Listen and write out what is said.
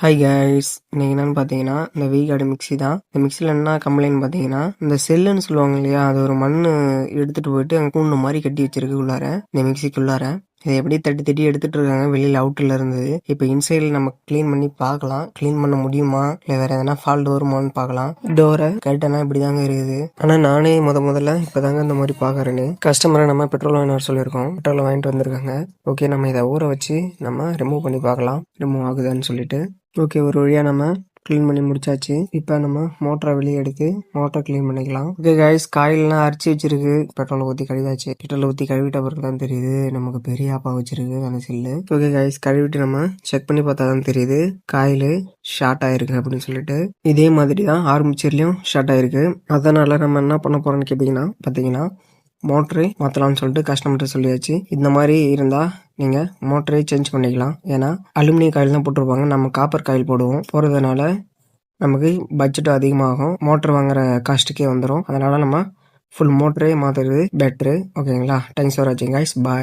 Hi guys, இன்னைக்கு என்னன்னு பார்த்தீங்கன்னா இந்த வீகார்டு மிக்ஸி தான். இந்த மிக்ஸியில் என்ன கம்ப்ளைண்ட் பார்த்தீங்கன்னா, இந்த செல்லுன்னு சொல்லுவாங்க இல்லையா, அது ஒரு மண் எடுத்துட்டு போயிட்டு அங்கே கூண்டு மாதிரி கட்டி வச்சிருக்கு உள்ளார, இந்த மிக்ஸிக்குள்ளார. இதை எப்படி தட்டி தட்டி எடுத்துட்டு இருக்காங்க வெளியில் அவுட்டில் இருந்தது. இப்போ இன்சைடில் நம்ம க்ளீன் பண்ணி பார்க்கலாம். க்ளீன் பண்ண முடியுமா இல்லை வேற எதனா ஃபால்ட் வருமானு பார்க்கலாம். டோரை கேட்டனா இப்படி தாங்க இருக்குது. ஆனால் நானே முதல்ல இப்போ தாங்க இந்த மாதிரி பார்க்குறேன்னு கஸ்டமரை நம்ம பெட்ரோல் வாங்கிட்டு வர சொல்லியிருக்கோம். பெட்ரோல் வாங்கிட்டு வந்திருக்காங்க. ஓகே, நம்ம இதை ஊற வச்சு நம்ம ரிமூவ் பண்ணி பார்க்கலாம், ரிமூவ் ஆகுதான்னு சொல்லிட்டு. ஓகே, ஒரு வழியாக நம்ம க்ளீன் பண்ணி முடிச்சாச்சு. இப்போ நம்ம மோட்டரை வெளியே எடுத்து மோட்டரை க்ளீன் பண்ணிக்கலாம். ஓகே கைஸ், காயிலெலாம் அரிச்சு வச்சிருக்கு. பெட்ரோலை ஊற்றி கழுவிதாச்சு. பெட்ரோலை ஊற்றி கழுவிட்ட பிறகு தான் தெரியுது நமக்கு பெரிய ஆப்பா வச்சிருக்கு அந்த செல்லு. ஓகே கைஸ், கழுவிட்டு நம்ம செக் பண்ணி பார்த்தா தான் தெரியுது காயில் ஷார்ட் ஆயிருக்கு அப்படின்னு சொல்லிட்டு. இதே மாதிரி தான் ஆர்மிச்சர்லையும் ஷார்ட் ஆயிருக்கு. அதனால நம்ம என்ன பண்ண போறோம்னு கேட்டிங்கன்னா பார்த்தீங்கன்னா, மோட்ரு மாற்றலாம்னு சொல்லிட்டு கஸ்டமர்கிட்ட சொல்லியாச்சு. இந்த மாதிரி இருந்தால் நீங்கள் மோட்டரே சேஞ்ச் பண்ணிக்கலாம். ஏன்னா அலுமினியம் காயில் தான் போட்டிருப்பாங்க, நம்ம காப்பர் காயில் போடுறதுனால நமக்கு பட்ஜெட் அதிகமாகும். மோட்டர் வாங்குற காஸ்ட்டுக்கே வந்துடும். அதனால் நம்ம ஃபுல் மோட்டரே மாற்றுறது பெட்ரு. ஓகேங்களா? தேங்க்ஸ் ஃபார் வாட்சிங் கைஸ், பாய்.